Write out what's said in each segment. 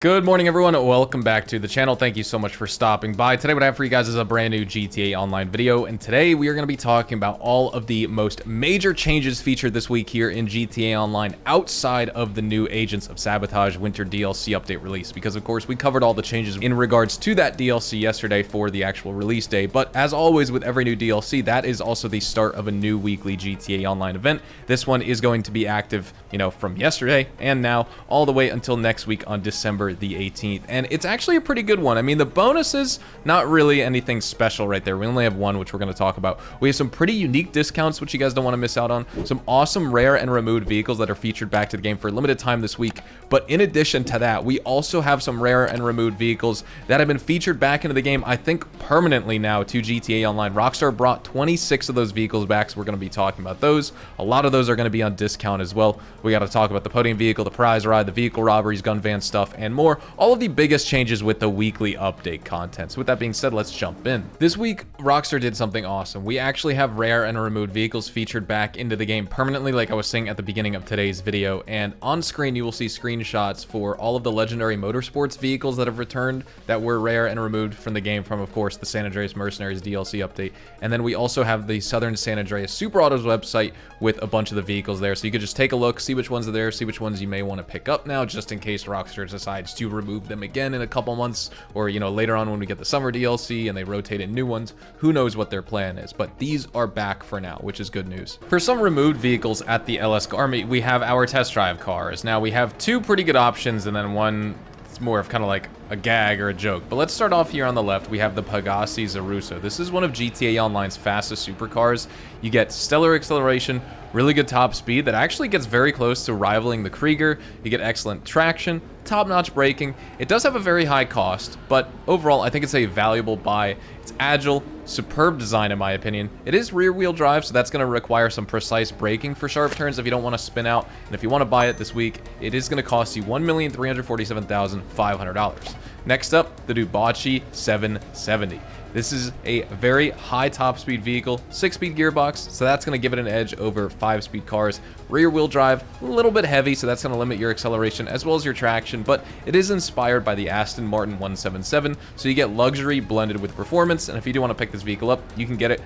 Good morning, everyone. Welcome back to the channel. Thank you so much for stopping by. Today, what I have for you guys is a brand new GTA Online video, and today we are going to be talking about all of the most major changes featured this week here in GTA Online outside of the new Agents of Sabotage Winter DLC update release, because of course we covered all the changes in regards to that DLC yesterday for the actual release day. But as always with every new DLC, that is also the start of a new weekly GTA Online event. This one is going to be active, from yesterday and now all the way until next week on December the 18th, and it's actually a pretty good one. I mean, the bonuses, not really anything special right there. We only have one, which we're going to talk about. We have some pretty unique discounts, which you guys don't want to miss out on. Some awesome rare and removed vehicles that are featured back to the game for a limited time this week. But in addition to that, we also have some rare and removed vehicles that have been featured back into the game, I think permanently now, to GTA Online. Rockstar brought 26 of those vehicles back, so we're going to be talking about those. A lot of those are going to be on discount as well. We got to talk about the podium vehicle, the prize ride, the vehicle robberies, gun van stuff, and more. All of the biggest changes with the weekly update content. So with that being said, let's jump in. This week, Rockstar did something awesome. We actually have rare and removed vehicles featured back into the game permanently, like I was saying at the beginning of today's video. And on screen, you will see screenshots for all of the legendary motorsports vehicles that have returned that were rare and removed from the game from, of course, the San Andreas Mercenaries DLC update. And then we also have the Southern San Andreas Super Autos website with a bunch of the vehicles there. So you could just take a look, see which ones are there, see which ones you may want to pick up now, just in case Rockstar decides to remove them again in a couple months, or later on when we get the summer DLC and they rotate in new ones. Who knows what their plan is, but these are back for now, which is good news. For some removed vehicles at the LS Army, we have our test drive cars. Now we have two pretty good options, and then one it's more of kind of like a gag or a joke. But let's start off here on the left. We have the Pagasi Zaruso. This is one of GTA Online's fastest supercars. You get stellar acceleration, really good top speed that actually gets very close to rivaling the Krieger. You get excellent traction, top-notch braking. It does have a very high cost, but overall I think it's a valuable buy. It's agile, superb design in my opinion. It is rear-wheel drive, so that's going to require some precise braking for sharp turns if you don't want to spin out. And if you want to buy it this week, it is going to cost you $1,347,500. Next up, the Dubachi 770. This is a very high top speed vehicle, 6-speed gearbox, so that's going to give it an edge over 5-speed cars. Rear wheel drive, a little bit heavy, so that's going to limit your acceleration as well as your traction, but it is inspired by the Aston Martin 177, so you get luxury blended with performance. And if you do want to pick this vehicle up, you can get it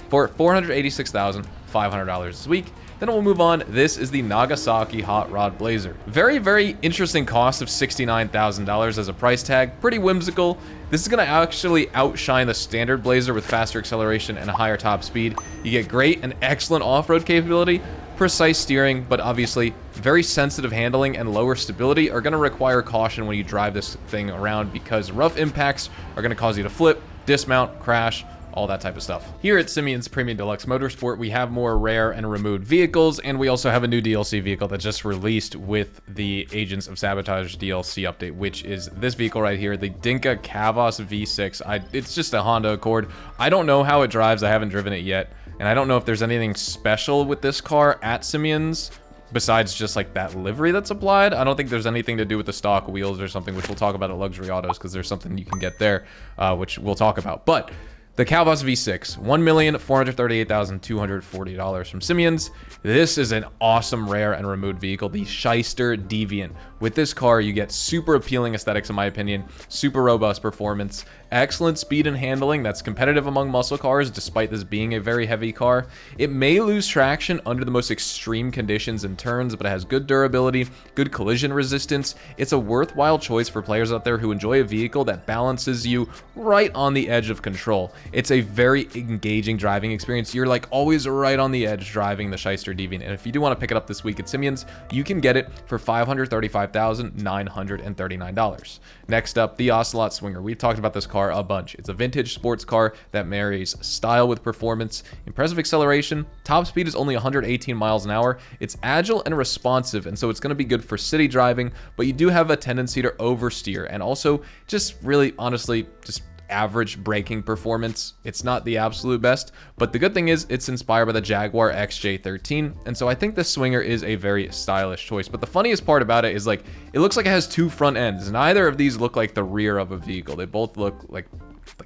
for $486,500 this week. Then we'll move on. This is the Nagasaki Hot Rod Blazer. Very, very interesting cost of $69,000 as a price tag. Pretty whimsical. This is going to actually outshine the standard Blazer with faster acceleration and a higher top speed. You get great and excellent off-road capability, precise steering, but obviously very sensitive handling and lower stability are going to require caution when you drive this thing around, because rough impacts are going to cause you to flip, dismount, crash, all that type of stuff. Here at Simeon's Premium Deluxe Motorsport, we have more rare and removed vehicles, and we also have a new DLC vehicle that just released with the Agents of Sabotage DLC update, which is this vehicle right here, the Dinka Kavos V6. It's just a Honda Accord. I don't know how it drives. I haven't driven it yet, and I don't know if there's anything special with this car at Simeon's besides just like that livery that's applied. I don't think there's anything to do with the stock wheels or something, which we'll talk about at Luxury Autos, because there's something you can get there, which we'll talk about. But the Calvas V6, $1,438,240 from Simeon's. This is an awesome rare and removed vehicle, the Shyster Deviant. With this car, you get super appealing aesthetics, in my opinion, super robust performance, excellent speed and handling that's competitive among muscle cars, despite this being a very heavy car. It may lose traction under the most extreme conditions and turns, but it has good durability, good collision resistance. It's a worthwhile choice for players out there who enjoy a vehicle that balances you right on the edge of control. It's a very engaging driving experience. You're like always right on the edge driving the Shyster Deviant. And if you do want to pick it up this week at Simeon's, you can get it for $535,939. Next up, the Ocelot Swinger. We've talked about this car a bunch. It's a vintage sports car that marries style with performance, impressive acceleration, top speed is only 118 miles an hour. It's agile and responsive, and so it's going to be good for city driving, but you do have a tendency to oversteer, and also just really honestly just average braking performance. It's not the absolute best, but the good thing is it's inspired by the Jaguar XJ13, and so I think the Swinger is a very stylish choice. But the funniest part about it is, like, it looks like it has two front ends. Neither of these look like the rear of a vehicle. They both look like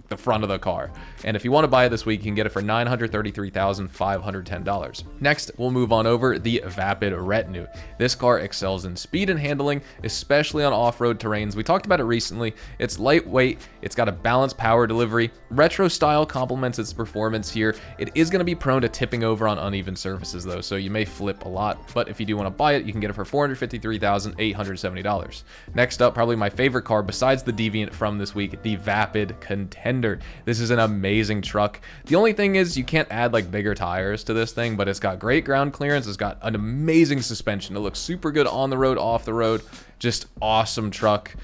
like the front of the car. And if you want to buy it this week, you can get it for $933,510. Next, we'll move on over the Vapid Retinue. This car excels in speed and handling, especially on off-road terrains. We talked about it recently. It's lightweight, it's got a balanced power delivery, retro style complements its performance here. It is going to be prone to tipping over on uneven surfaces though, so you may flip a lot, but if you do want to buy it, you can get it for $453,870. Next up, probably my favorite car besides the Deviant from this week, the Vapid Contender. This is an amazing truck. The only thing is you can't add like bigger tires to this thing, but it's got great ground clearance. It's got an amazing suspension. It looks super good on the road, off the road. Just awesome truck.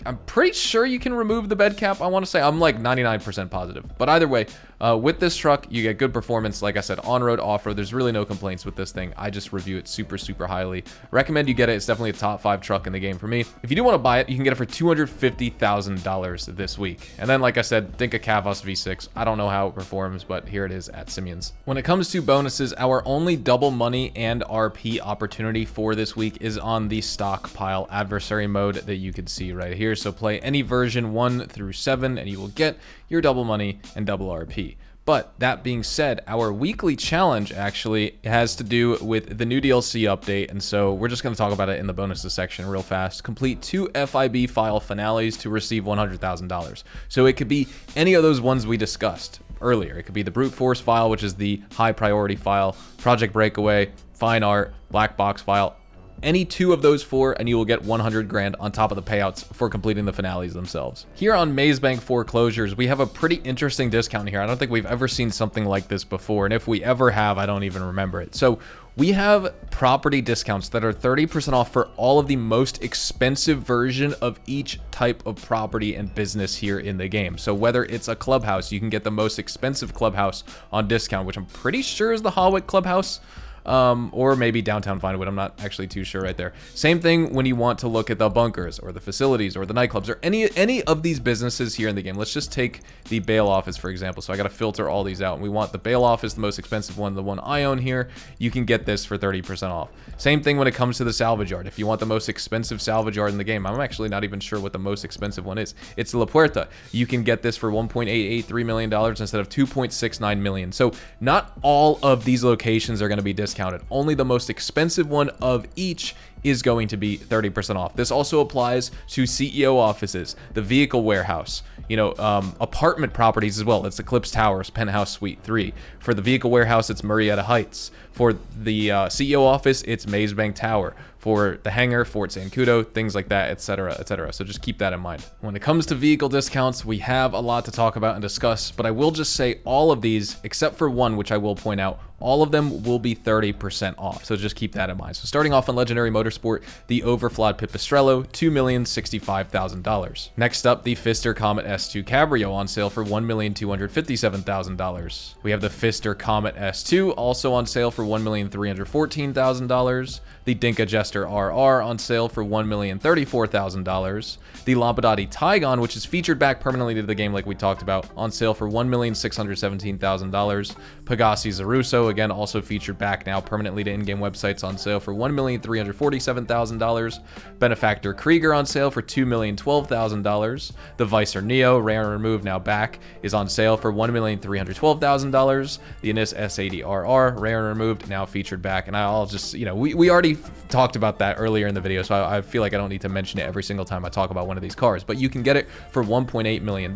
I'm pretty sure you can remove the bed cap. I want to say I'm like 99% positive, but either way, with this truck, you get good performance. Like I said, on-road, off-road, there's really no complaints with this thing. I just review it super, super highly. Recommend you get it. It's definitely a top 5 truck in the game for me. If you do want to buy it, you can get it for $250,000 this week. And then, like I said, think a Kavos V6. I don't know how it performs, but here it is at Simeon's. When it comes to bonuses, our only double money and RP opportunity for this week is on the stockpile adversary mode that you can see right here. So play any version 1 through 7 and you will get your double money and double RP. But that being said, our weekly challenge actually has to do with the new DLC update, and so we're just going to talk about it in the bonuses section real fast. Complete 2 FIB file finales to receive $100,000. So it could be any of those ones we discussed earlier. It could be the Brute Force file, which is the high priority file, Project Breakaway, Fine Art, Black Box file. Any 2 of those 4 and you will get 100 grand on top of the payouts for completing the finales themselves. Here on Maze Bank foreclosures, we have a pretty interesting discount here. I don't think we've ever seen something like this before, and if we ever have, I don't even remember it. So we have property discounts that are 30% off for all of the most expensive version of each type of property and business here in the game. So whether it's a clubhouse, you can get the most expensive clubhouse on discount, which I'm pretty sure is the Hawick Clubhouse. Or maybe downtown Vinewood. I'm not actually too sure right there. Same thing when you want to look at the bunkers or the facilities or the nightclubs or any of these businesses here in the game. Let's just take the bail office, for example. So I got to filter all these out. And we want the bail office, the most expensive one, the one I own here. You can get this for 30% off. Same thing when it comes to the salvage yard. If you want the most expensive salvage yard in the game, I'm actually not even sure what the most expensive one is. It's La Puerta. You can get this for $1.883 million instead of $2.69 million. So not all of these locations are going to be discounted. Only the most expensive one of each is going to be 30% off. This also applies to CEO offices, the vehicle warehouse, apartment properties as well. It's Eclipse Towers, Penthouse Suite 3. For the vehicle warehouse, it's Murrieta Heights. For the CEO office, it's Mazebank Tower. For the hangar, Fort Zancudo, things like that, etc., etc. So just keep that in mind. When it comes to vehicle discounts, we have a lot to talk about and discuss, but I will just say all of these, except for one, which I will point out, all of them will be 30% off. So just keep that in mind. So starting off on Legendary Motorsport, the Overflawed Pipistrello, $2,065,000. Next up, the Pfister Comet S2 Cabrio on sale for $1,257,000. We have the Pfister Comet S2 also on sale for $1,314,000. The Dinka Jester RR on sale for $1,034,000. The Lampadati Tygon, which is featured back permanently to the game like we talked about, on sale for $1,617,000. Pegassi Zaruso, again also featured back now permanently to in-game websites, on sale for $1,347,000. Benefactor Krieger on sale for $2,012,000. The Vicer Neo, rare and removed, now back, is on sale for $1,312,000. The Anis S80RR, rare and removed, now featured back. And I'll just, we already talked about that earlier in the video, so I feel like I don't need to mention it every single time I talk about one of these cars, but you can get it for $1.8 million.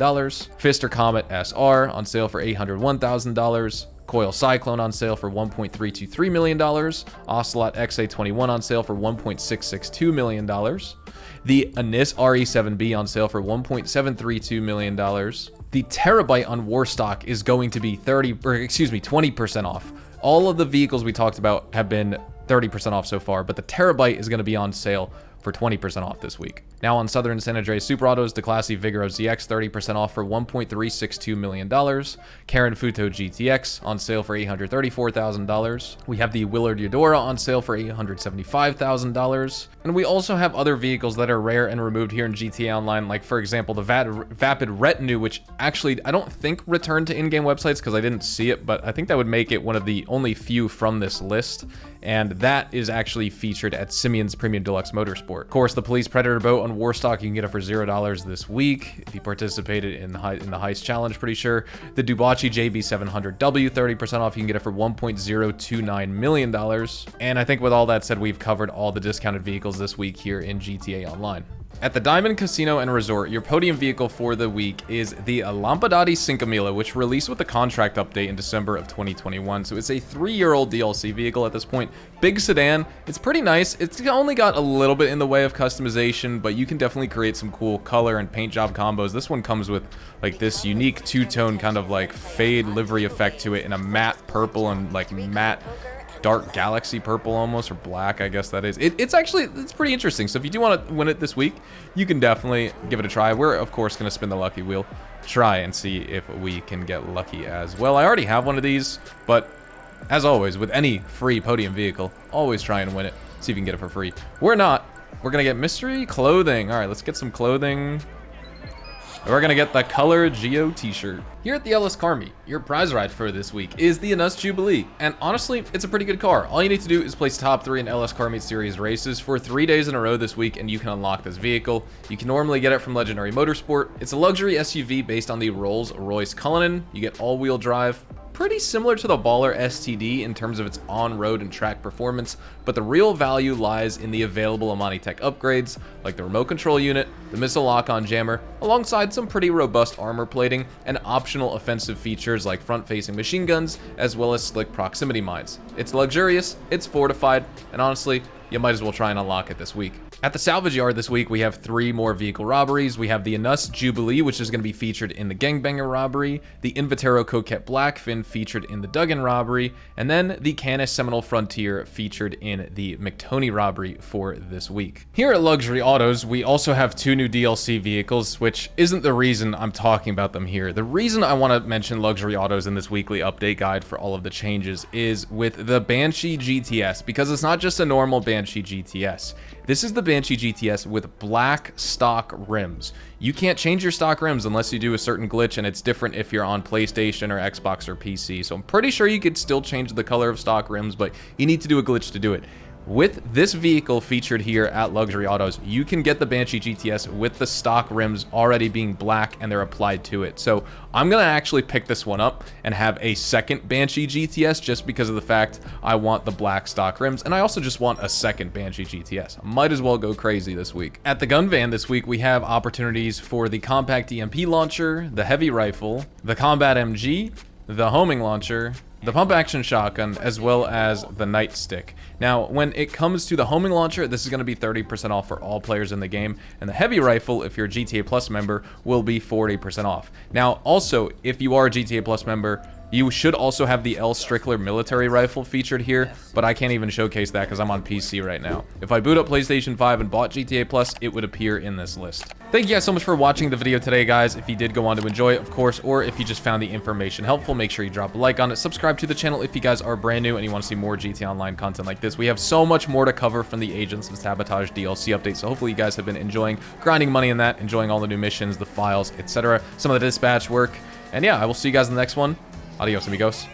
Pfister Comet SR on sale for $801,000. Coil Cyclone on sale for $1.323 million. Ocelot XA21 on sale for $1.662 million. The Anis RE7B on sale for $1.732 million. The Terabyte on Warstock is going to be 20% off. All of the vehicles we talked about have been 30% off so far, but the Terabyte is going to be on sale for 20% off this week. Now on Southern San Andreas Super Autos, the Classy Vigoro ZX 30% off for $1.362 million. Karen Futo GTX on sale for $834,000. We have the Willard Eudora on sale for $875,000. And we also have other vehicles that are rare and removed here in GTA Online, like for example the Vapid Retinue, which actually I don't think returned to in-game websites because I didn't see it, but I think that would make it one of the only few from this list. And that is actually featured at Simeon's Premium Deluxe Motorsport. Of course, the Police Predator boat on Warstock, you can get it for $0 this week if you participated in the heist challenge, pretty sure. The Dubachi JB700W, 30% off, you can get it for $1.029 million. And I think with all that said, we've covered all the discounted vehicles this week here in GTA Online. At the Diamond Casino and Resort, your podium vehicle for the week is the Lampadati 5000, which released with the contract update in December of 2021. So it's a 3-year-old DLC vehicle at this point. Big sedan. It's pretty nice. It's only got a little bit in the way of customization, but you can definitely create some cool color and paint job combos. This one comes with like this unique two-tone kind of like fade livery effect to it in a matte purple and like matte dark galaxy purple almost, or black, I guess that is. It's pretty interesting. So if you do want to win it this week, you can definitely give it a try. We're of course going to spin the lucky wheel, try and see if we can get lucky as well. I already have one of these, but as always with any free podium vehicle, always try and win it, see if you can get it for free. We're not. We're going to get mystery clothing. All right, let's get some clothing. We're gonna get the Color Geo t-shirt. Here at the LS Car Meet, your prize ride for this week is the ADIOS Jubilee. And honestly, it's a pretty good car. All you need to do is place top 3 in LS Car Meet Series races for 3 days in a row this week, and you can unlock this vehicle. You can normally get it from Legendary Motorsport. It's a luxury SUV based on the Rolls-Royce Cullinan. You get all-wheel drive. Pretty similar to the Baller STD in terms of its on-road and track performance, but the real value lies in the available Amani Tech upgrades, like the remote control unit, the missile lock-on jammer, alongside some pretty robust armor plating, and optional offensive features like front-facing machine guns, as well as slick proximity mines. It's luxurious, it's fortified, and honestly, you might as well try and unlock it this week. At the salvage yard this week, we have 3 more vehicle robberies. We have the ADIOS Jubilee, which is going to be featured in the Gangbanger robbery, the Invitero Coquette Blackfin featured in the Duggan robbery, and then the Canis Seminole Frontier featured in the McToney robbery for this week. Here at Luxury Autos, we also have 2 new DLC vehicles, which isn't the reason I'm talking about them here. The reason I want to mention Luxury Autos in this weekly update guide for all of the changes is with the Banshee GTS, because it's not just a normal Banshee GTS. This is the Banshee GTS with black stock rims. You can't change your stock rims unless you do a certain glitch, and it's different if you're on PlayStation or Xbox or PC. So I'm pretty sure you could still change the color of stock rims, but you need to do a glitch to do it. With this vehicle featured here at Luxury Autos, you can get the Banshee GTS with the stock rims already being black and they're applied to it. So I'm going to actually pick this one up and have a second Banshee GTS just because of the fact I want the black stock rims, and I also just want a second Banshee GTS. I might as well go crazy this week. At the gun van this week, we have opportunities for the compact EMP launcher, the heavy rifle, the combat MG, the homing launcher, the pump action shotgun, as well as the nightstick. Now, when it comes to the homing launcher, this is going to be 30% off for all players in the game, and the heavy rifle, if you're a GTA Plus member, will be 40% off. Now, also, if you are a GTA Plus member, you should also have the L. Strickler military rifle featured here, but I can't even showcase that because I'm on PC right now. If I boot up PlayStation 5 and bought GTA Plus, it would appear in this list. Thank you guys so much for watching the video today, guys. If you did go on to enjoy it, of course, or if you just found the information helpful, make sure you drop a like on it. Subscribe to the channel if you guys are brand new and you want to see more GTA Online content like this. We have so much more to cover from the Agents and Sabotage DLC update, so hopefully you guys have been enjoying grinding money in that, enjoying all the new missions, the files, etc., some of the dispatch work. And yeah, I will see you guys in the next one. Adios, amigos.